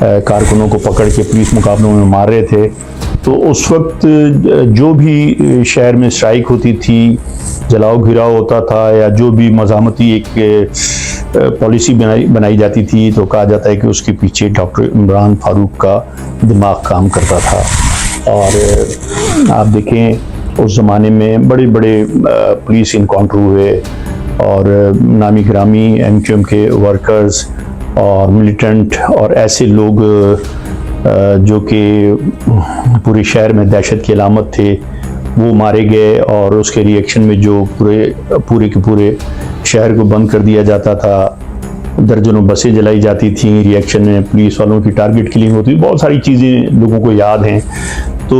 کارکنوں کو پکڑ کے پولیس مقابلوں میں مار رہے تھے، تو اس وقت جو بھی شہر میں اسٹرائک ہوتی تھی، جلاؤ گھراؤ ہوتا تھا، یا جو بھی مزاحمتی ایک پالیسی بنائی جاتی تھی، تو کہا جاتا ہے کہ اس کے پیچھے ڈاکٹر عمران فاروق کا دماغ کام کرتا تھا۔ اور آپ دیکھیں اس زمانے میں بڑے بڑے پولیس انکاؤنٹر ہوئے، اور نامی گرامی ایم کیو ایم کے ورکرز اور ملیٹنٹ اور ایسے لوگ جو کہ پورے شہر میں دہشت کی علامت تھے، وہ مارے گئے، اور اس کے ری ایکشن میں جو پورے کے پورے شہر کو بند کر دیا جاتا تھا، درجنوں بسیں جلائی جاتی تھیں، ری ایکشن میں پولیس والوں کی ٹارگٹ کلنگ ہوتی، بہت ساری چیزیں لوگوں کو یاد ہیں۔ تو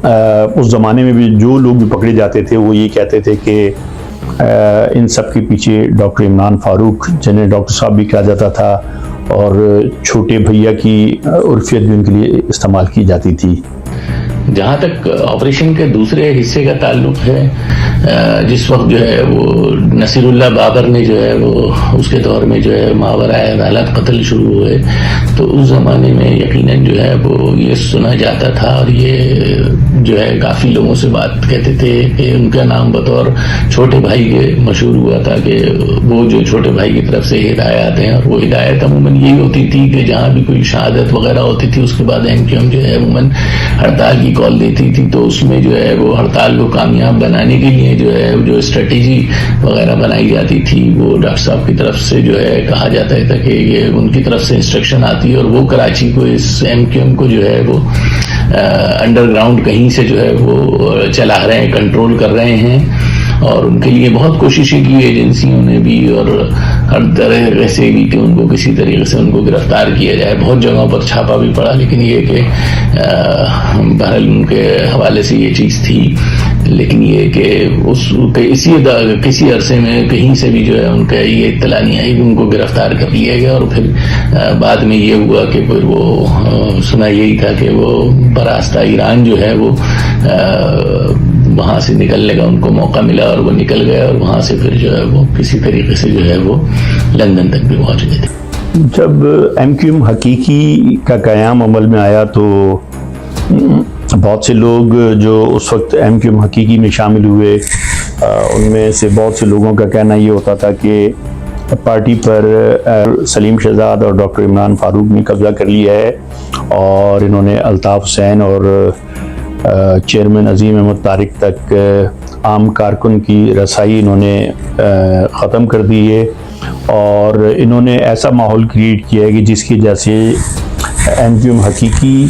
اس زمانے میں بھی جو لوگ بھی پکڑے جاتے تھے وہ یہ کہتے تھے کہ ان سب کے پیچھے ڈاکٹر عمران فاروق، جنہیں ڈاکٹر صاحب بھی کہا جاتا تھا، اور چھوٹے بھیا کی عرفیت بھی ان کے لیے استعمال کی جاتی تھی۔ جہاں تک آپریشن کے دوسرے حصے کا تعلق ہے، جس وقت جو ہے وہ نصیر اللہ بابر نے جو ہے وہ اس کے دور میں جو ہے ماورائے عدالت قتل شروع ہوئے، تو اس زمانے میں یقیناً جو ہے وہ یہ سنا جاتا تھا، اور یہ جو ہے کافی لوگوں سے بات کہتے تھے کہ ان کا نام بطور چھوٹے بھائی کے مشہور ہوا تھا، کہ وہ جو چھوٹے بھائی کی طرف سے ہدایات ہیں، اور وہ ہدایت عموماً یہی ہوتی تھی کہ جہاں بھی کوئی شہادت وغیرہ ہوتی تھی اس کے بعد ایم کیو ایم جو ہے عموماً ہڑتال کی کال دیتی تھی، تو اس میں جو ہے وہ ہڑتال کو کامیاب بنانے کے لیے جو ہے جو اسٹریٹجی وغیرہ بنائی جاتی تھی، وہ ڈاکٹر صاحب کی طرف سے جو ہے کہا جاتا تھا کہ یہ ان کی طرف سے انسٹرکشن آتی ہے، اور وہ کراچی کو اس ایم کیو ایم کو جو ہے وہ انڈر گراؤنڈ کہیں سے جو ہے وہ چلا رہے ہیں، کنٹرول کر رہے ہیں، اور ان کے لیے بہت کوششیں کی ایجنسیوں نے بھی، اور ہر طرح سے بھی کہ ان کو کسی طریقے سے ان کو گرفتار کیا جائے، بہت جگہوں پر چھاپا بھی پڑا، لیکن یہ کہ بہرحال ان کے حوالے سے یہ چیز تھی، لیکن یہ کہ کسی عرصے میں کہیں سے بھی جو ہے ان کا یہ اطلاع نہیں آئی، ان کو گرفتار کر لیا گیا، اور پھر بعد میں یہ ہوا کہ پھر وہ سنا یہی تھا کہ وہ براستہ ایران جو ہے وہ وہاں سے نکلنے کا ان کو موقع ملا، اور وہ نکل گئے، اور وہاں سے پھر جو ہے وہ کسی طریقے سے جو ہے وہ لندن تک بھی پہنچ گئے تھے۔ جب ایم کیو ایم حقیقی کا قیام عمل میں آیا تو بہت سے لوگ جو اس وقت ایم کیو ایم حقیقی میں شامل ہوئے، ان میں سے بہت سے لوگوں کا کہنا یہ ہوتا تھا کہ پارٹی پر سلیم شہزاد اور ڈاکٹر عمران فاروق نے قبضہ کر لیا ہے، اور انہوں نے الطاف حسین اور چیئرمین عظیم احمد طارق تک عام کارکن کی رسائی انہوں نے ختم کر دی ہے، اور انہوں نے ایسا ماحول کریٹ کیا ہے کہ جس کی وجہ سے ایم کیو ایم حقیقی،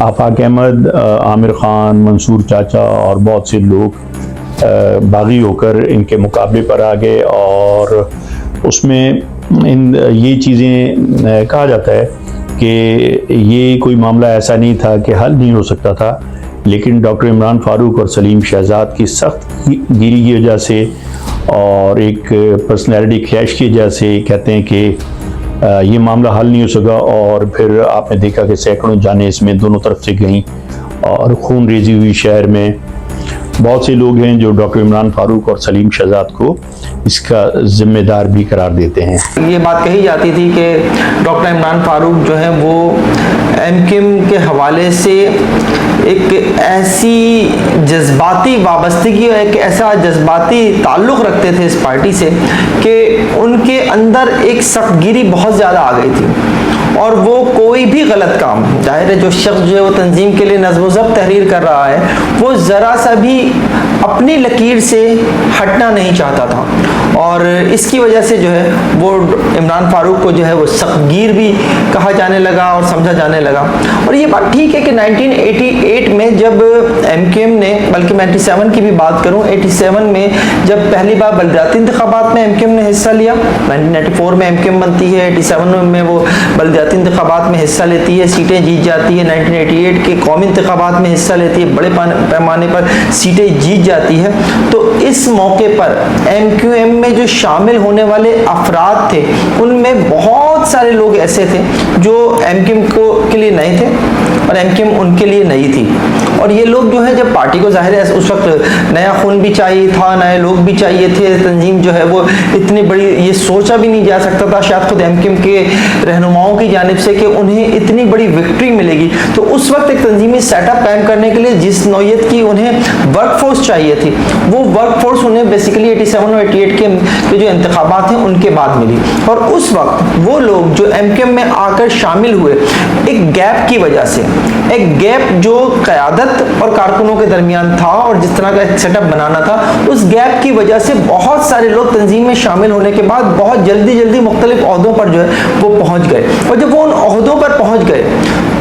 آفاق احمد، عامر خان، منصور چاچا اور بہت سے لوگ باغی ہو کر ان کے مقابلے پر آ گئے، اور اس میں یہ چیزیں کہا جاتا ہے کہ یہ کوئی معاملہ ایسا نہیں تھا کہ حل نہیں ہو سکتا تھا، لیکن ڈاکٹر عمران فاروق اور سلیم شہزاد کی سخت گیری کی وجہ سے اور ایک پرسنالٹی کلیش کی وجہ سے کہتے ہیں کہ یہ معاملہ حل نہیں ہو سکا، اور پھر آپ نے دیکھا کہ سینکڑوں جانیں اس میں دونوں طرف سے گئیں، اور خون ریزی ہوئی شہر میں۔ بہت سے لوگ ہیں جو ڈاکٹر عمران فاروق اور سلیم شہزاد کو اس کا ذمہ دار بھی قرار دیتے ہیں۔ یہ بات کہی جاتی تھی کہ ڈاکٹر عمران فاروق جو ہے وہ ایم کیو ایم کے حوالے سے ایک ایسی جذباتی وابستگی اور ایک ایسا جذباتی تعلق رکھتے تھے اس پارٹی سے کہ ان کے اندر ایک سخت گیری بہت زیادہ آ گئی تھی، اور وہ کوئی بھی غلط کام، ظاہر ہے جو شخص جو ہے وہ تنظیم کے لیے نظم و ضبط تحریر کر رہا ہے، وہ ذرا سا بھی اپنی لکیر سے ہٹنا نہیں چاہتا تھا، اور اس کی وجہ سے جو ہے وہ عمران فاروق کو جو ہے وہ سخت گیر بھی کہا جانے لگا اور سمجھا جانے لگا۔ اور یہ بات ٹھیک ہے کہ 1988 میں جب ایم کیو ایم نے، بلکہ میں 87 کی بھی بات کروں، 87 میں جب پہلی بار بلدیاتی انتخابات میں ایم کیو ایم نے حصہ لیا، 1994 میں ایم کیو ایم بنتی ہے، 87 میں وہ بلدیاتی انتخابات میں حصہ لیتی ہے، سیٹیں جیت جاتی ہے، 1988 کے قومی انتخابات میں حصہ لیتی ہے، بڑے پیمانے پر سیٹیں جیت جاتی ہے۔ تو اس موقع پر ایم کیو ایم میں جو شامل ہونے والے افراد تھے ان میں بہت سارے لوگ ایسے تھے جو ایم کیو ایم کے لیے نئے تھے، اور MQM ان کے لیے نئی تھی. اور یہ لوگ جو ہے جب پارٹی کو ظاہر ہے اس وقت نیا خون بھی چاہیے تھا, نئے لوگ بھی چاہیے تھے. تنظیم جو ہے وہ اتنی بڑی, یہ سوچا بھی نہیں جا سکتا تھا شاید خود MQM کے رہنماؤں کی جانب سے کہ انہیں اتنی بڑی وکٹری ملے گی. تو اس وقت ایک تنظیمی سیٹ اپ قائم کرنے کے لیے جس نوعیت کی انہیں ورک فورس چاہیے تھی, وہ ورک فورس انہیں بیسیکلی 87 اور 88 کے جو انتخابات ہیں ان کے بعد ملی. اور اس وقت وہ لوگ جو MQM میں آ کر شامل ہوئے, ایک گیپ کی وجہ سے, ایک گیپ جو قیادت اور کارکنوں کے درمیان تھا اور جس طرح کا ایک سیٹ اپ بنانا تھا, اس گیپ کی وجہ سے بہت سارے لوگ تنظیم میں شامل ہونے کے بعد بہت جلدی مختلف عہدوں پر جو ہے وہ پہنچ گئے. اور جب وہ ان عہدوں پر پہنچ گئے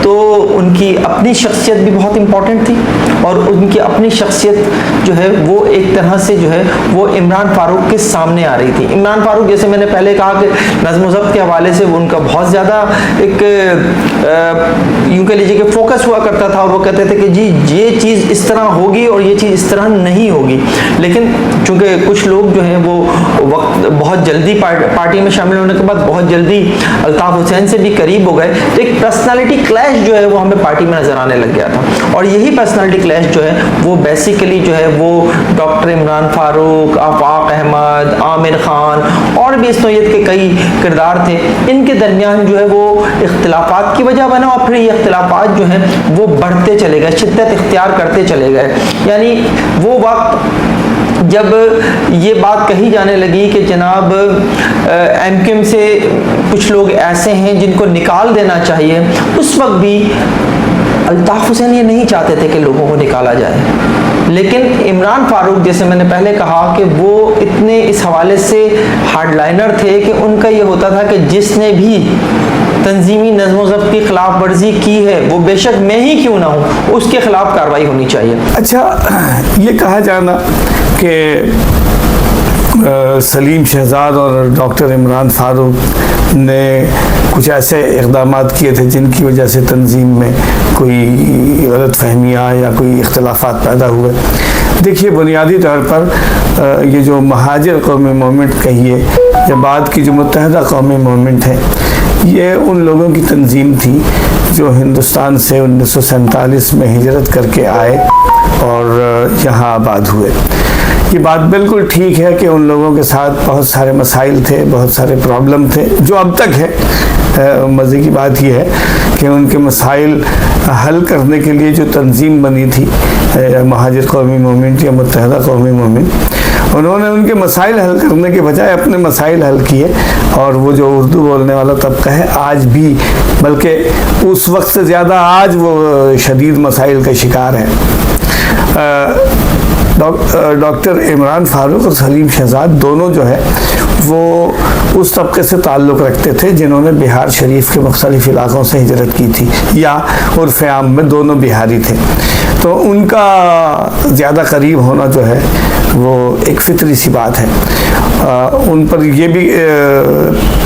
تو ان کی اپنی شخصیت بھی بہت امپورٹنٹ تھی, اور ان کی اپنی شخصیت جو ہے وہ ایک طرح سے جو ہے وہ عمران فاروق کے سامنے آ رہی تھی. عمران فاروق جیسے میں نے پہلے کہا کہ نظم و ضبط کے حوالے سے ان کا بہت زیادہ ایک یوں کہہ لیجیے کہ فوکس ہوا کرتا تھا, اور وہ کہتے تھے کہ جی یہ چیز اس طرح ہوگی اور یہ چیز اس طرح نہیں ہوگی. لیکن چونکہ کچھ لوگ جو ہیں وہ وقت بہت جلدی پارٹی میں شامل ہونے کے بعد بہت جلدی الطاف حسین سے بھی قریب ہو گئے, تو ایک پرسنالٹی کلیش جو ہے وہ ہمیں پارٹی میں نظر آنے لگ گیا تھا. اور یہی پرسنالٹی کلیش جو ہے وہ بیسیکلی جو ہے وہ ڈاکٹر عمران فاروق, آفاق احمد, عامر خان اور بھی اس نوعیت کے کئی کردار تھے, ان کے درمیان جو ہے وہ اختلافات کی وجہ بنا. اور پھر یہ اختلافات جو ہیں وہ بڑھتے چلے گئے, شدت اختیار کرتے چلے گئے. یعنی وہ وقت جب یہ بات کہی جانے لگی کہ جناب MQM سے کچھ لوگ ایسے ہیں جن کو نکال دینا چاہیے, اس وقت بھی الطاف حسین یہ نہیں چاہتے تھے کہ لوگوں کو نکالا جائے. لیکن عمران فاروق جیسے میں نے پہلے کہا کہ وہ اتنے اس حوالے سے ہارڈ لائنر تھے کہ ان کا یہ ہوتا تھا کہ جس نے بھی تنظیمی نظم و ضبط کی خلاف ورزی کی ہے, وہ بے شک میں ہی کیوں نہ ہوں, اس کے خلاف کارروائی ہونی چاہیے. اچھا, یہ کہا جانا کہ سلیم شہزاد اور ڈاکٹر عمران فاروق نے کچھ ایسے اقدامات کیے تھے جن کی وجہ سے تنظیم میں کوئی غلط فہمیاں یا کوئی اختلافات پیدا ہوئے. دیکھیے, بنیادی طور پر یہ جو مہاجر قومی موومنٹ کہیے یا بعد کی جو متحدہ قومی موومنٹ ہے, یہ ان لوگوں کی تنظیم تھی جو ہندوستان سے 1947 میں ہجرت کر کے آئے اور یہاں آباد ہوئے. یہ بات بالکل ٹھیک ہے کہ ان لوگوں کے ساتھ بہت سارے مسائل تھے, بہت سارے پرابلم تھے, جو اب تک ہے. مزے کی بات یہ ہے کہ ان کے مسائل حل کرنے کے لیے جو تنظیم بنی تھی مہاجر قومی موومنٹ یا متحدہ قومی موومنٹ, انہوں نے ان کے مسائل حل کرنے کے بجائے اپنے مسائل حل کیے. اور وہ جو اردو بولنے والا طبقہ ہے آج بھی, بلکہ اس وقت سے زیادہ آج وہ شدید مسائل کا شکار ہے. ڈاکٹر عمران فاروق اور سلیم شہزاد دونوں جو ہے وہ اس طبقے سے تعلق رکھتے تھے جنہوں نے بہار شریف کے مختلف علاقوں سے ہجرت کی تھی, یا عرف عام میں دونوں بہاری تھے. تو ان کا زیادہ قریب ہونا جو ہے وہ ایک فطری سی بات ہے. ان پر یہ بھی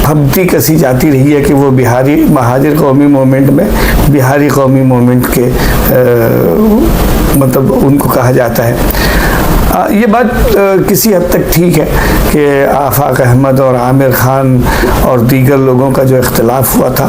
پھبتی کسی جاتی رہی ہے کہ وہ بہاری مہاجر قومی موومنٹ میں بہاری قومی موومنٹ کے مطلب ان کو کہا جاتا ہے. یہ بات کسی حد تک ٹھیک ہے کہ آفاق احمد اور عامر خان اور دیگر لوگوں کا جو اختلاف ہوا تھا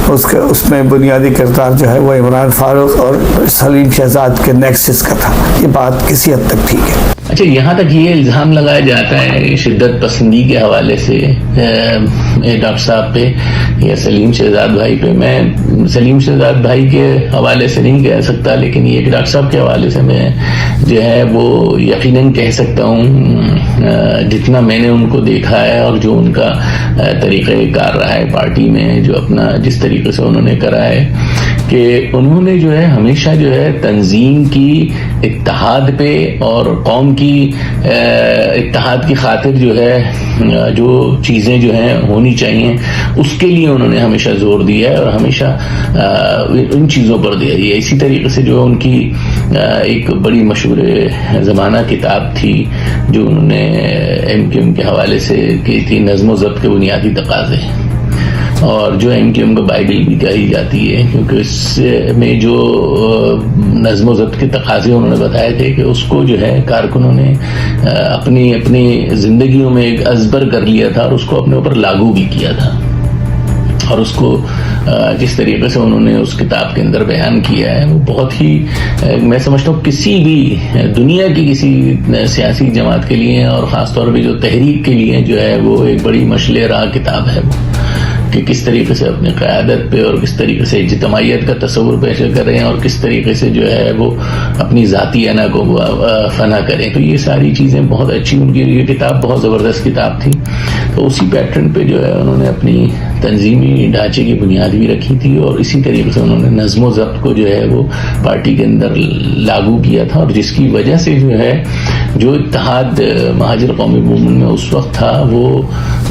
اس میں بنیادی کردار جو ہے وہ عمران فاروق اور سلیم شہزاد کے نیکسس کا تھا. یہ بات کسی حد تک ٹھیک ہے. اچھا, یہاں تک یہ الزام لگایا جاتا ہے شدت پسندی کے حوالے سے ڈاکٹر صاحب پہ یا سلیم شہزاد بھائی پہ. میں سلیم شہزاد بھائی کے حوالے سے نہیں کہہ سکتا, لیکن یہ کہ ڈاکٹر صاحب کے حوالے سے میں جو ہے وہ یقیناً کہہ سکتا ہوں, جتنا میں نے ان کو دیکھا ہے اور جو ان کا طریقہ کار رہا ہے پارٹی میں, جو اپنا جس طریقے سے انہوں نے کرا ہے, کہ انہوں نے جو ہے ہمیشہ جو ہے تنظیم کی اتحاد پہ اور قوم کی اتحاد کی خاطر جو ہے جو چیزیں جو ہیں ہونی چاہیے اس کے لیے انہوں نے ہمیشہ زور دیا ہے اور ہمیشہ ان چیزوں پر دیا. یہ اسی طریقے سے جو ان کی ایک بڑی مشہور زمانہ کتاب تھی جو انہوں نے MQM کے حوالے سے کی تھی, نظم و ضبط کے بنیادی تقاضے, اور جو MQM کا بائبل بھی کہی جاتی ہے, کیونکہ اس میں جو نظم و ضبط کے تقاضے انہوں نے بتائے تھے کہ اس کو جو ہے کارکنوں نے اپنی زندگیوں میں ایک ازبر کر لیا تھا اور اس کو اپنے اوپر لاگو بھی کیا تھا. اور اس کو جس طریقے سے انہوں نے اس کتاب کے اندر بیان کیا ہے وہ بہت ہی میں سمجھتا ہوں کسی بھی دنیا کی کسی سیاسی جماعت کے لیے اور خاص طور پہ جو تحریک کے لیے جو ہے وہ ایک بڑی مشعل راہ کتاب ہے وہ، کہ کس طریقے سے اپنی قیادت پہ اور کس طریقے سے اجتماعیت کا تصور پیش کر رہے ہیں اور کس طریقے سے جو ہے وہ اپنی ذاتی انا کو فنا کریں. تو یہ ساری چیزیں بہت اچھی، ان کی یہ کتاب بہت زبردست کتاب تھی. تو اسی پیٹرن پہ جو ہے انہوں نے اپنی تنظیمی ڈھانچے کی بنیاد بھی رکھی تھی اور اسی طریقے سے انہوں نے نظم و ضبط کو جو ہے وہ پارٹی کے اندر لاگو کیا تھا، اور جس کی وجہ سے جو ہے جو اتحاد مہاجر قومی موومنٹ میں اس وقت تھا وہ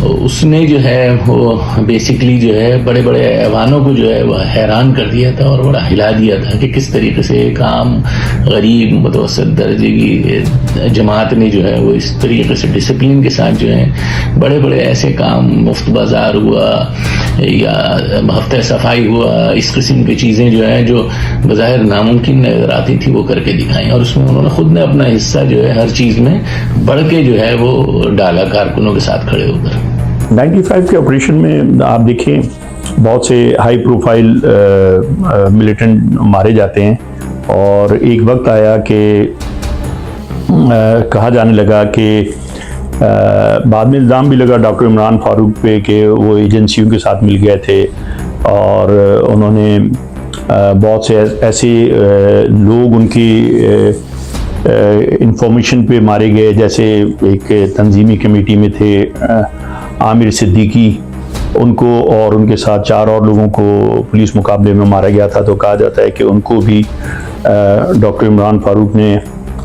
اس نے جو ہے وہ بیسکلی جو ہے بڑے بڑے ایوانوں کو جو ہے وہ حیران کر دیا تھا اور بڑا ہلا دیا تھا کہ کس طریقے سے ایک عام غریب متوسط درجے کی جماعت نے جو ہے وہ اس طریقے سے ڈسپلن کے ساتھ جو ہے بڑے بڑے ایسے کام، مفت بازار ہوا یا ہفتہ صفائی ہوا، اس قسم کی چیزیں جو ہیں جو بظاہر ناممکن نظر آتی تھی وہ کر کے دکھائیں، اور اس میں انہوں نے خود نے اپنا حصہ جو ہے ہر چیز میں بڑھ کے جو ہے وہ ڈالا کارکنوں کے ساتھ کھڑے ہو کر. 95 کے آپریشن میں آپ دیکھیں بہت سے ہائی پروفائل ملیٹنٹ مارے جاتے ہیں، اور ایک وقت آیا کہ کہا جانے لگا کہ بعد میں الزام بھی لگا ڈاکٹر عمران فاروق پہ کہ وہ ایجنسیوں کے ساتھ مل گئے تھے، اور انہوں نے بہت سے ایسے لوگ ان کی انفارمیشن پہ مارے گئے، جیسے ایک تنظیمی کمیٹی میں تھے عامر صدیقی، ان کو اور ان کے ساتھ 4 اور لوگوں کو پولیس مقابلے میں مارا گیا تھا. تو کہا جاتا ہے کہ ان کو بھی ڈاکٹر عمران فاروق نے،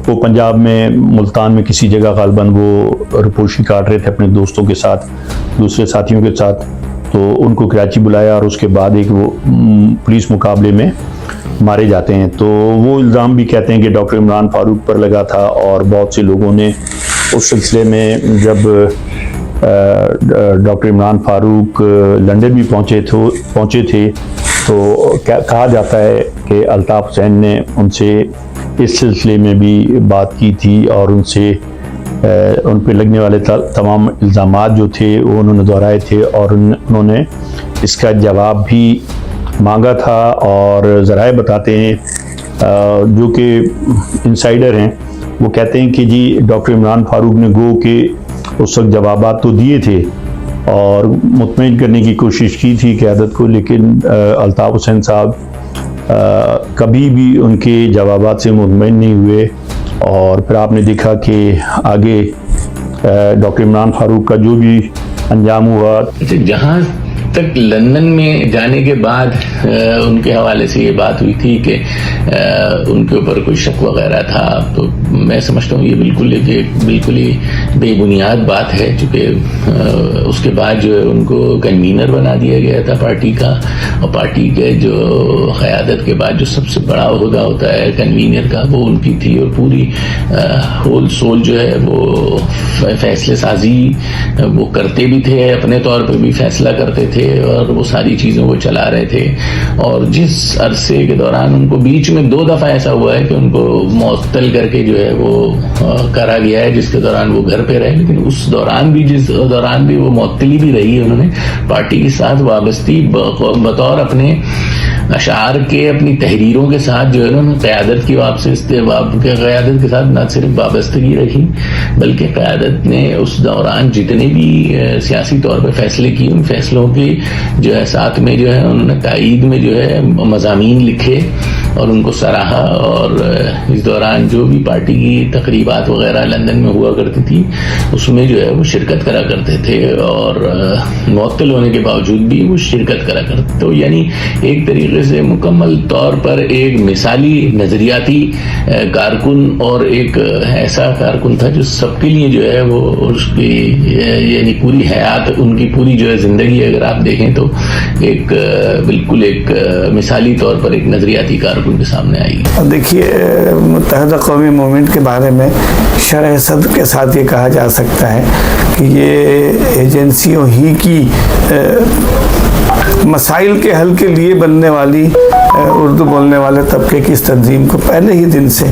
وہ پنجاب میں ملتان میں کسی جگہ غالباً وہ رپوشی کاٹ رہے تھے اپنے دوستوں کے ساتھ، دوسرے ساتھیوں کے ساتھ، تو ان کو کراچی بلایا اور اس کے بعد ایک وہ پولیس مقابلے میں مارے جاتے ہیں. تو وہ الزام بھی کہتے ہیں کہ ڈاکٹر عمران فاروق پر لگا تھا، اور بہت سے لوگوں نے اس سلسلے میں جب ڈاکٹر عمران فاروق لندن بھی پہنچے تھے تو کہا جاتا ہے کہ الطاف حسین نے ان سے اس سلسلے میں بھی بات کی تھی، اور ان سے ان پہ لگنے والے تمام الزامات جو تھے وہ انہوں نے دہرائے تھے، اور انہوں نے اس کا جواب بھی مانگا تھا. اور ذرائع بتاتے ہیں جو کہ انسائیڈر ہیں، وہ کہتے ہیں کہ جی ڈاکٹر عمران فاروق نے گو کہ اس وقت جوابات تو دیے تھے اور مطمئن کرنے کی کوشش کی تھی قیادت کو، لیکن الطاف حسین صاحب کبھی بھی ان کے جوابات سے مطمئن نہیں ہوئے. اور پھر آپ نے دیکھا کہ آگے ڈاکٹر عمران فاروق کا جو بھی انجام ہوا. جہاں تک لندن میں جانے کے بعد ان کے حوالے سے یہ بات ہوئی تھی کہ ان کے اوپر کوئی شک وغیرہ تھا، تو میں سمجھتا ہوں یہ بالکل ہی بے بنیاد بات ہے، چونکہ اس کے بعد جو ہے ان کو کنوینر بنا دیا گیا تھا پارٹی کا، اور پارٹی کے جو قیادت کے بعد جو سب سے بڑا عہدہ ہوتا ہے کنوینر کا وہ ان کی تھی، اور پوری ہول سول جو ہے وہ فیصلے سازی وہ کرتے بھی تھے، اپنے طور پہ بھی فیصلہ کرتے تھے اور وہ ساری چیزوں کو چلا رہے تھے. اور جس عرصے کے دوران ان کو بیچ میں 2 دفعہ ایسا ہوا ہے کہ ان کو معطل کر کے جو ہے وہ کرا گیا ہے، جس کے دوران وہ گھر پہ رہے، لیکن اس دوران بھی وہ معطلی بھی رہی ہے. انہوں نے پارٹی کے ساتھ وابستی بطور اپنے اشعار کے، اپنی تحریروں کے ساتھ جو ہے انہوں نے قیادت کی قیادت کے ساتھ نہ صرف وابستگی رکھی، بلکہ قیادت نے اس دوران جتنے بھی سیاسی طور پہ فیصلے کیے ان فیصلوں کی جو ہے ساتھ میں جو ہے انہوں نے تائید میں جو ہے مضامین لکھے اور ان کو سراہا. اور اس دوران جو بھی پارٹی کی تقریبات وغیرہ لندن میں ہوا کرتی تھی اس میں جو ہے وہ شرکت کرا کرتے تھے، اور معطل ہونے کے باوجود بھی وہ شرکت کرا کرتے. تو یعنی ایک طریقے سے مکمل طور پر ایک مثالی نظریاتی کارکن اور ایک ایسا کارکن تھا جو سب کے لیے جو ہے وہ اس کی یعنی پوری حیات، ان کی پوری جو ہے زندگی اگر آپ دیکھیں تو ایک بالکل ایک مثالی طور پر ایک نظریاتی کارکن کے سامنے آئی. اب دیکھیے متحدہ قومی موومنٹ کے بارے میں شرح صدر کے ساتھ یہ کہا جا سکتا ہے کہ یہ ایجنسیوں ہی کی مسائل کے حل کے لیے بننے والی اردو بولنے والے طبقے کی اس تنظیم کو پہلے ہی دن سے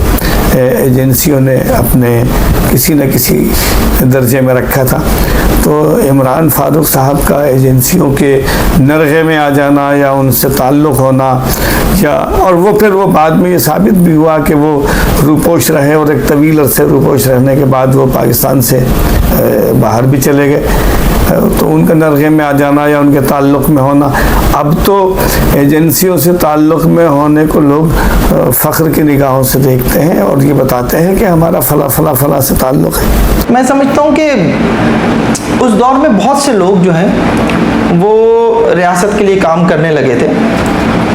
ایجنسیوں نے اپنے کسی نہ کسی درجے میں رکھا تھا. تو عمران فاروق صاحب کا ایجنسیوں کے نرغے میں آ جانا یا ان سے تعلق ہونا یا اور وہ پھر وہ بعد میں یہ ثابت بھی ہوا کہ وہ روپوش رہے اور ایک طویل عرصے روپوش رہنے کے بعد وہ پاکستان سے باہر بھی چلے گئے، تو ان کا نرغے میں آ جانا یا ان کے تعلق میں ہونا. اب تو ایجنسیوں سے تعلق میں ہونے کو لوگ فخر کی نگاہوں سے دیکھتے ہیں اور یہ بتاتے ہیں کہ ہمارا فلاں فلاں فلاں سے تعلق ہے. میں سمجھتا ہوں کہ اس دور میں بہت سے لوگ جو ہیں وہ ریاست کے لیے کام کرنے لگے تھے،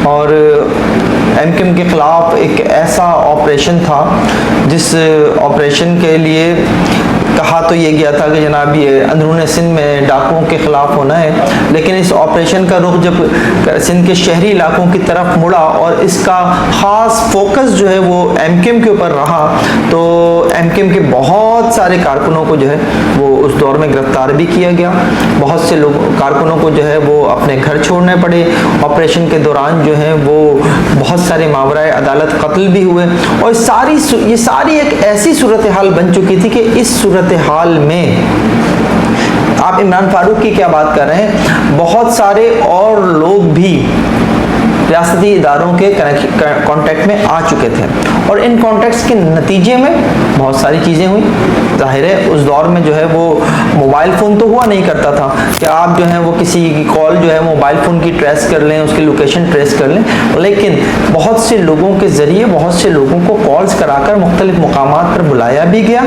اور ایم کیو ایم کے خلاف ایک ایسا آپریشن تھا جس آپریشن کے لیے کہا تو یہ گیا تھا کہ جناب یہ اندرون سندھ میں ڈاکوؤں کے خلاف ہونا ہے، لیکن اس آپریشن کا رخ جب سندھ کے شہری علاقوں کی طرف مڑا اور اس کا خاص فوکس جو ہے وہ ایم کیو ایم کے اوپر رہا، تو ایم کیو ایم کے بہت سارے کارکنوں کو جو ہے وہ اس دور میں گرفتار بھی کیا گیا. بہت سے کارکنوں کو جو ہے وہ اپنے گھر چھوڑنے پڑے. آپریشن کے دوران جو ہے وہ بہت سارے ماورائے عدالت قتل بھی ہوئے، اور یہ ساری ایک ایسی صورتحال بن چکی تھی کہ اس صورتحال میں آپ عمران فاروق کی کیا بات کر رہے ہیں، بہت سارے اور لوگ بھی ریاستی اداروں کے کانٹیکٹ میں آ چکے تھے، اور ان کانٹیکٹس کے نتیجے میں بہت ساری چیزیں ہوئیں. ظاہر ہے اس دور میں جو ہے وہ موبائل فون تو ہوا نہیں کرتا تھا کہ آپ جو ہیں وہ کسی کی کال جو ہے موبائل فون کی ٹریس کر لیں، اس کی لوکیشن ٹریس کر لیں، لیکن بہت سے لوگوں کے ذریعے بہت سے لوگوں کو کالز کرا کر مختلف مقامات پر بلایا بھی گیا،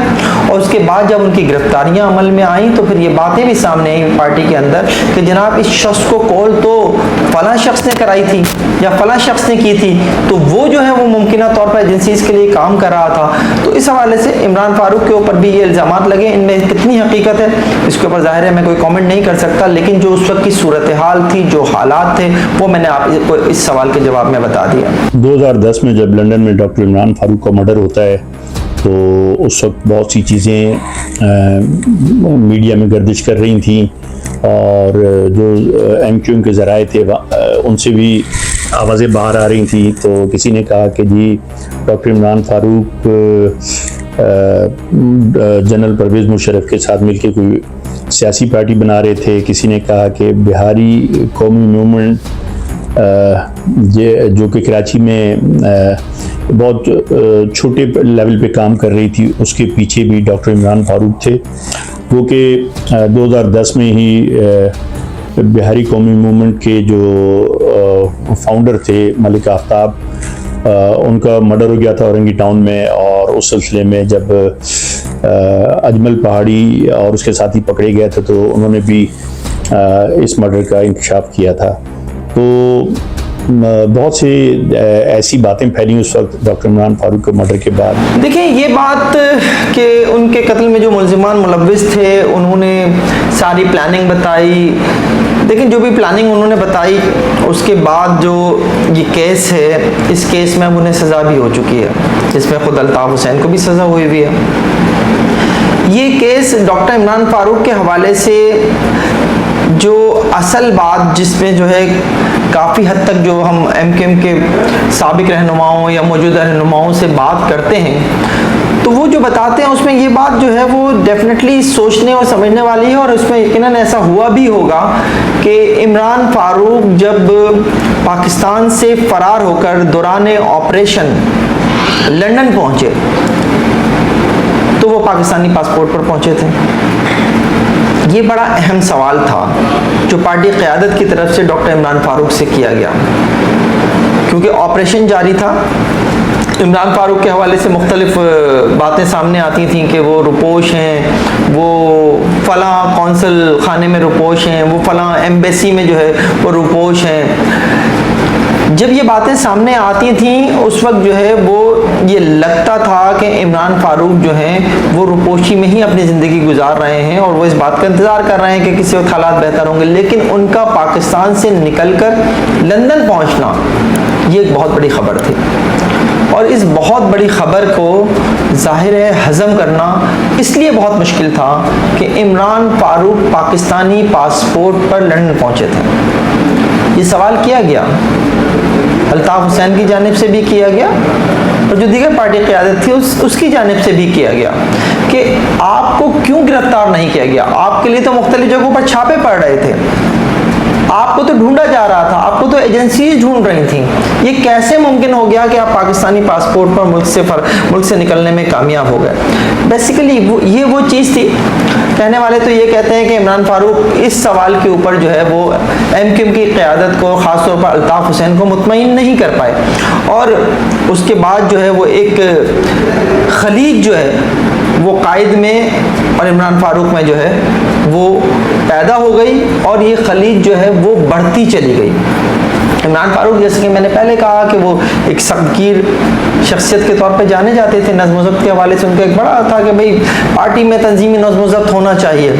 اور اس کے بعد جب ان کی گرفتاریاں عمل میں آئیں تو پھر یہ باتیں بھی سامنے آئیں پارٹی کے اندر کہ جناب اس شخص کو کال تو فلاں شخص نے کرائی تھی یا فلاں شخص نے کی تھی، تو وہ جو ہے وہ ممکنہ طور پر ایجنسیز کے لیے کام کر رہا تھا. تو اس حوالے سے عمران فاروق کے اوپر بھی یہ الزامات لگے. ان میں کتنی حقیقت ہے اس کے اوپر ظاہر ہے میں کوئی کامنٹ نہیں کر سکتا، لیکن جو اس وقت کی صورتحال تھی، جو حالات تھے، وہ میں نے آپ کو اس سوال کے جواب میں بتا دیا. 2010 میں جب لندن میں ڈاکٹر عمران فاروق کا مرڈر ہوتا ہے تو اس وقت بہت سی چیزیں میڈیا میں گردش کر رہی تھیں، اور جو ایم کیو ایم کے ذرائع تھے ان سے بھی آوازیں باہر آ رہی تھیں. تو کسی نے کہا کہ جی ڈاکٹر عمران فاروق جنرل پرویز مشرف کے ساتھ مل کے کوئی سیاسی پارٹی بنا رہے تھے. کسی نے کہا کہ بہاری قومی موومنٹ جو کہ کراچی میں بہت چھوٹے لیول پہ کام کر رہی تھی، اس کے پیچھے بھی ڈاکٹر عمران فاروق تھے، وہ کہ 2010 میں ہی بہاری قومی موومنٹ کے جو فاؤنڈر تھے ملک آفتاب، ان کا مرڈر ہو گیا تھا اورنگی ٹاؤن میں، اور اس سلسلے میں جب اجمل پہاڑی اور اس کے ساتھی پکڑے گئے تھے تو انہوں نے بھی اس مرڈر کا انکشاف کیا تھا. تو بہت سے ایسی باتیں پھیلی اس وقت ڈاکٹر عمران فاروق کے مرڈر کے بعد. دیکھیں یہ بات کہ ان کے قتل میں جو ملزمان ملوث تھے انہوں نے ساری پلاننگ بتائی. دیکھیں جو بھی پلاننگ انہوں نے بتائی اس کے بعد جو یہ کیس ہے، اس کیس میں اب انہیں سزا بھی ہو چکی ہے، جس میں خود الطاف حسین کو بھی سزا ہوئی ہوئی ہے. یہ کیس ڈاکٹر عمران فاروق کے حوالے سے جو اصل بات جس میں جو ہے کافی حد تک جو ہم ایم کیو ایم کے سابق رہنماؤں یا موجودہ رہنماؤں سے بات کرتے ہیں تو وہ جو بتاتے ہیں اس میں یہ بات جو ہے وہ ڈیفینیٹلی سوچنے اور سمجھنے والی ہے، اور اس میں یقیناً ایسا ہوا بھی ہوگا کہ عمران فاروق جب پاکستان سے فرار ہو کر دوران آپریشن لندن پہنچے تو وہ پاکستانی پاسپورٹ پر پہنچے تھے. یہ بڑا اہم سوال تھا جو پارٹی قیادت کی طرف سے ڈاکٹر عمران فاروق سے کیا گیا، کیونکہ آپریشن جاری تھا. عمران فاروق کے حوالے سے مختلف باتیں سامنے آتی تھیں کہ وہ روپوش ہیں، وہ فلاں کونسل خانے میں روپوش ہیں، وہ فلاں ایمبیسی میں جو ہے وہ روپوش ہیں. جب یہ باتیں سامنے آتی تھیں اس وقت جو ہے وہ یہ لگتا تھا کہ عمران فاروق جو ہیں وہ روپوشی میں ہی اپنی زندگی گزار رہے ہیں اور وہ اس بات کا انتظار کر رہے ہیں کہ کسی وقت حالات بہتر ہوں گے، لیکن ان کا پاکستان سے نکل کر لندن پہنچنا یہ ایک بہت بڑی خبر تھی، اور اس بہت بڑی خبر کو ظاہر ہے ہضم کرنا اس لیے بہت مشکل تھا کہ عمران فاروق پاکستانی پاسپورٹ پر لندن پہنچے تھے. یہ سوال کیا گیا، الطاف حسین کی جانب سے بھی کیا گیا اور جو دیگر پارٹی قیادت تھی اس کی جانب سے بھی کیا گیا کہ آپ کو کیوں گرفتار نہیں کیا گیا؟ آپ کے لیے تو مختلف جگہوں پر چھاپے پڑ رہے تھے، آپ کو تو ڈھونڈا جا رہا تھا، آپ کو تو ایجنسیز ڈھونڈ رہی تھیں، یہ کیسے ممکن ہو گیا کہ آپ پاکستانی پاسپورٹ پر ملک سے نکلنے میں کامیاب ہو گئے؟ بیسیکلی یہ وہ چیز تھی. کہنے والے تو یہ کہتے ہیں کہ عمران فاروق اس سوال کے اوپر جو ہے وہ ایم کیو ایم کی قیادت کو، خاص طور پر الطاف حسین کو مطمئن نہیں کر پائے، اور اس کے بعد جو ہے وہ ایک خلیج جو ہے وہ قائد میں اور عمران فاروق میں جو ہے وہ پیدا ہو گئی، اور یہ خلیج جو ہے وہ بڑھتی چلی گئی. عمران فاروق جیسے کہ میں نے پہلے کہا کہ وہ ایک سختگیر شخصیت کے طور پہ جانے جاتے تھے. نظم و ضبط کے حوالے سے ان کا ایک بڑا تھا کہ بھئی پارٹی میں تنظیمی نظم و ضبط ہونا چاہیے،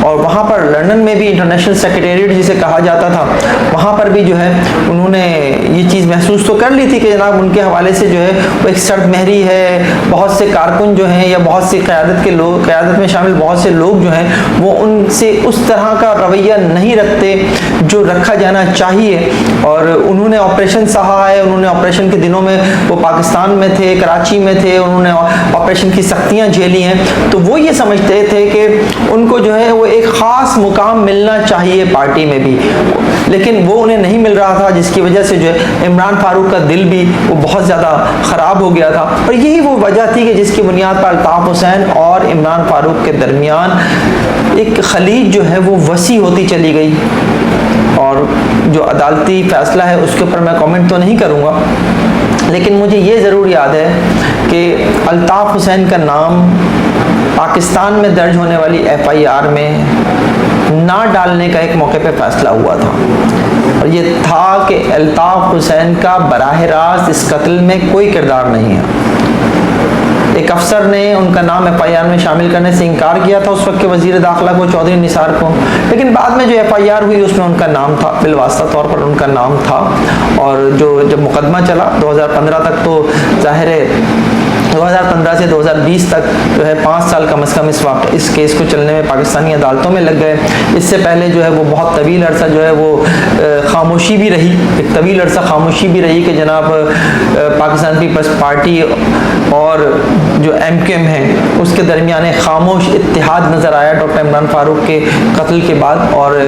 اور وہاں پر لندن میں بھی انٹرنیشنل سیکریٹریٹ جسے کہا جاتا تھا، وہاں پر بھی جو ہے انہوں نے یہ چیز محسوس تو کر لی تھی کہ جناب ان کے حوالے سے جو ہے وہ ایک سرد مہری ہے. بہت سے کارکن جو ہیں یا بہت سی قیادت میں شامل بہت سے لوگ جو ہیں وہ ان سے اس طرح کا رویہ نہیں رکھتے جو رکھا جانا چاہیے. اور انہوں نے آپریشن سہا ہے، انہوں نے آپریشن کے دنوں میں وہ پاکستان میں تھے، کراچی میں تھے، انہوں نے آپریشن کی سختیاں جھیلی ہیں. تو وہ یہ سمجھتے تھے کہ ان کو جو ہے وہ ایک خاص مقام ملنا چاہیے پارٹی میں بھی، لیکن وہ انہیں نہیں مل رہا تھا، جس کی وجہ سے جو ہے عمران فاروق کا دل بھی وہ بہت زیادہ خراب ہو گیا تھا. اور یہی وہ وجہ تھی کہ جس کی بنیاد پر الطاف حسین اور عمران فاروق کے درمیان ایک خلیج جو ہے وہ وسیع ہوتی چلی گئی. اور جو عدالتی فیصلہ ہے اس کے اوپر میں کامنٹ تو نہیں کروں گا، لیکن مجھے یہ ضرور یاد ہے کہ الطاف حسین کا نام پاکستان میں درج ہونے والی FIR میں نہ ڈالنے کا ایک موقع پہ فیصلہ ہوا تھا، اور یہ تھا کہ الطاف حسین کا براہ راست اس قتل میں کوئی کردار نہیں ہے. ایک افسر نے ان کا نام FIR میں شامل کرنے سے انکار کیا تھا اس وقت کے وزیر داخلہ کو، چودھری نثار کو، لیکن بعد میں جو FIR ہوئی اس میں ان کا نام تھا، بالواسطہ طور پر ان کا نام تھا. اور جب مقدمہ چلا 2015 تک، تو ظاہر ہے 2015 سے 2020 تک جو ہے 5 سال کم از کم اس کیس کو چلنے میں پاکستانی عدالتوں میں لگ گئے. اس سے پہلے جو ہے وہ بہت طویل عرصہ جو ہے وہ خاموشی بھی رہی، ایک طویل عرصہ خاموشی بھی رہی کہ جناب پاکستان پیپلز پارٹی اور جو MQM ہے اس کے درمیان خاموش اتحاد نظر آیا ڈاکٹر عمران فاروق کے قتل کے بعد. اور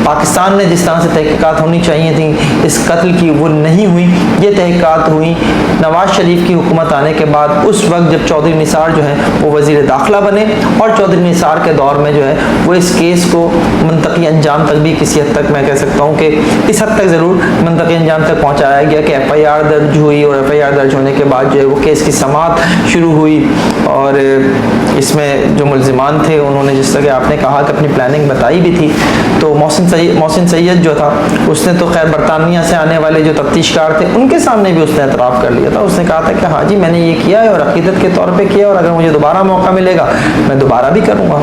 پاکستان نے جس طرح سے تحقیقات ہونی چاہیے تھیں اس قتل کی، وہ نہیں ہوئی. یہ تحقیقات ہوئی نواز شریف کی حکومت آنے کے بعد، اس وقت جب چودھری نثار جو ہے وہ وزیر داخلہ بنے، اور چودھری نثار کے دور میں جو ہے وہ اس کیس کو منطقی انجام تک بھی کسی حد تک میں کہہ سکتا ہوں کہ اس حد تک ضرور منطقی انجام تک پہنچایا گیا کہ FIR درج ہوئی، اور FIR درج ہونے کے بعد جو ہے وہ کیس کی سماعت شروع ہوئی. اور اس میں جو ملزمان تھے انہوں نے جس طرح آپ نے کہا کہ اپنی پلاننگ بتائی بھی تھی. تو محسن سید جو تھا اس نے تو خیر برطانیہ سے آنے والے جو تفتیش کار تھے ان کے سامنے بھی اس نے اعتراف کر لیا تھا. اس نے کہا تھا کہ ہاں جی میں نے یہ کیا ہے اور عقیدت کے طور پہ کیا، اور اگر مجھے دوبارہ موقع ملے گا میں دوبارہ بھی کروں گا.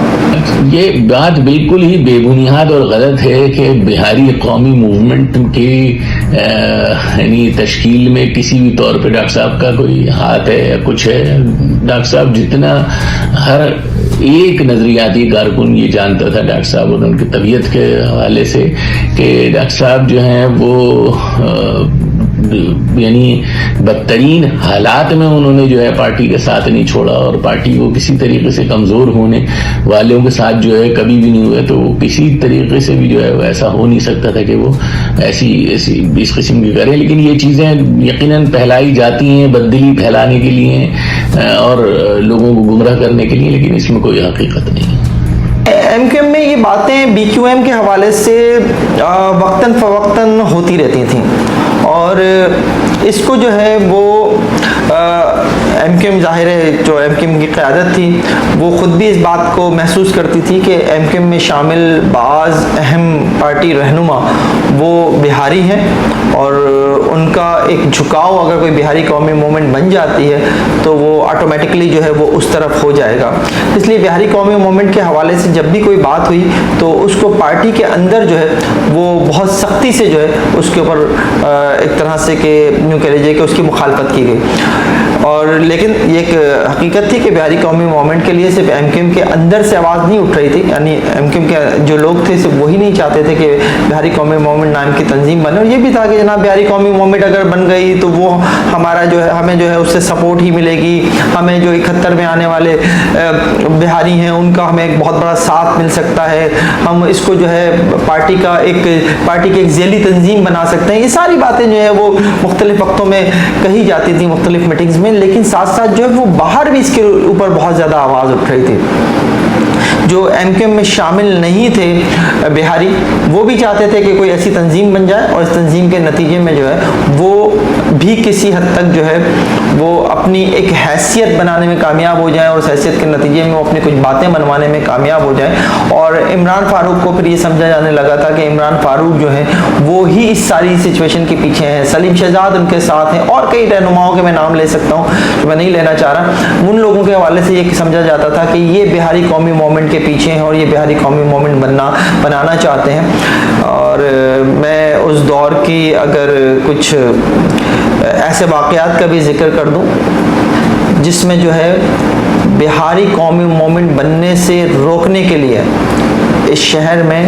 یہ بات بالکل ہی بے بنیاد اور غلط ہے کہ بہاری قومی موومنٹ کی یعنی تشکیل میں کسی بھی طور پہ ڈاکٹر صاحب کا کوئی ہاتھ ہے یا کچھ ہے. ڈاکٹر صاحب جتنا ہر ایک نظریاتی کارکن یہ جانتا تھا ڈاکٹر صاحب اور ان کی طبیعت کے حوالے سے کہ ڈاکٹر صاحب جو ہیں وہ یعنی بدترین حالات میں انہوں نے جو ہے پارٹی کا ساتھ نہیں چھوڑا، اور پارٹی وہ کسی طریقے سے کمزور ہونے والوں کے ساتھ جو ہے کبھی بھی نہیں ہوئے. تو کسی طریقے سے بھی جو ہے وہ ایسا ہو نہیں سکتا تھا کہ وہ ایسی اس قسم کی کریں. لیکن یہ چیزیں یقیناً پھیلائی جاتی ہیں بددلی پھیلانے کے لیے اور لوگوں کو گمراہ کرنے کے لیے، لیکن اس میں کوئی حقیقت نہیں ہے. MQM میں یہ باتیں BQM کے حوالے سے وقتاً فوقتاً ہوتی رہتی تھیں، اور اس کو جو ہے وہ MQM ظاہر ہے جو MQM کی قیادت تھی وہ خود بھی اس بات کو محسوس کرتی تھی کہ MQM میں شامل بعض اہم پارٹی رہنما وہ بہاری ہیں، اور ان کا ایک جھکاؤ اگر کوئی بہاری قومی موومنٹ بن جاتی ہے تو وہ آٹومیٹکلی جو ہے وہ اس طرف ہو جائے گا. اس لیے بہاری قومی موومنٹ کے حوالے سے جب بھی کوئی بات ہوئی تو اس کو پارٹی کے اندر جو ہے وہ بہت سختی سے جو ہے اس کے اوپر ایک طرح سے کہ یوں کہہ لیجیے کہ اس کی مخالفت کی گئی. اور لیکن یہ ایک حقیقت تھی کہ بہاری قومی موومنٹ کے لیے صرف ایم کیو ایم کے اندر سے آواز نہیں اٹھ رہی تھی, یعنی ایم کیو ایم کے جو لوگ تھے صرف وہی نہیں چاہتے تھے کہ بہاری قومی موومنٹ نام کی تنظیم بنے, اور یہ بھی تھا کہ جناب بہاری قومی موومنٹ اگر بن گئی تو وہ ہمارا جو ہے ہمیں جو ہے اس سے سپورٹ ہی ملے گی, ہمیں جو 71 میں آنے والے بہاری ہیں ان کا ہمیں ایک بہت بڑا ساتھ مل سکتا ہے, ہم اس کو جو ہے پارٹی کی ایک ذیلی تنظیم بنا سکتے ہیں. یہ ساری باتیں جو ہے وہ مختلف وقتوں میں کہی جاتی تھیں مختلف میٹنگز میں, لیکن ساتھ ساتھ جو ہے وہ باہر بھی اس کے اوپر بہت زیادہ آواز اٹھ رہی تھی. جو ایم کیو ایم میں شامل نہیں تھے بہاری, وہ بھی چاہتے تھے کہ کوئی ایسی تنظیم بن جائے اور اس تنظیم کے نتیجے میں جو ہے وہ بھی کسی حد تک جو ہے وہ اپنی ایک حیثیت بنانے میں کامیاب ہو جائیں, اور اس حیثیت کے نتیجے میں وہ اپنی کچھ باتیں منوانے میں کامیاب ہو جائیں. اور عمران فاروق کو پھر یہ سمجھا جانے لگا تھا کہ عمران فاروق جو ہے وہ ہی اس ساری سچویشن کے پیچھے ہیں, سلیم شہزاد ان کے ساتھ ہیں, اور کئی رہنماؤں کے میں نام لے سکتا ہوں جو میں نہیں لینا چاہ رہا. ان لوگوں کے حوالے سے یہ سمجھا جاتا تھا کہ یہ بہاری قومی موومنٹ کے پیچھے ہیں اور یہ بہاری قومی موومنٹ بنانا چاہتے ہیں. اور میں اس دور کی اگر کچھ ایسے واقعات کا بھی ذکر کر دوں جس میں جو ہے بہاری قومی موومنٹ بننے سے روکنے کے لیے اس شہر میں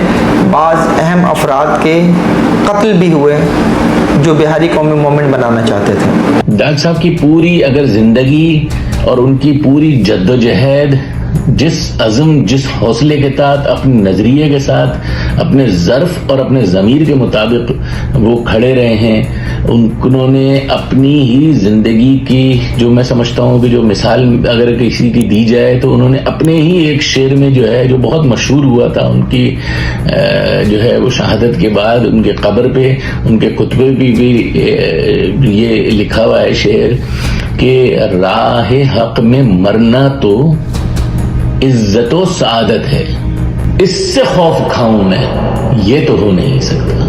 بعض اہم افراد کے قتل بھی ہوئے جو بہاری قومی موومنٹ بنانا چاہتے تھے. ڈاکٹر صاحب کی پوری اگر زندگی اور ان کی پوری جدوجہد جس عزم جس حوصلے کے ساتھ اپنے نظریے کے ساتھ اپنے ظرف اور اپنے ضمیر کے مطابق وہ کھڑے رہے ہیں, انہوں نے اپنی ہی زندگی کی جو میں سمجھتا ہوں کہ جو مثال اگر کسی کی دی جائے تو انہوں نے اپنے ہی ایک شعر میں جو ہے جو بہت مشہور ہوا تھا ان کی جو ہے وہ شہادت کے بعد ان کے قبر پہ ان کے خطبے بھی یہ لکھا ہوا ہے شعر کہ راہ حق میں مرنا تو عزت و سعادت ہے, اس سے خوف کھاؤں میں یہ تو ہو نہیں سکتا.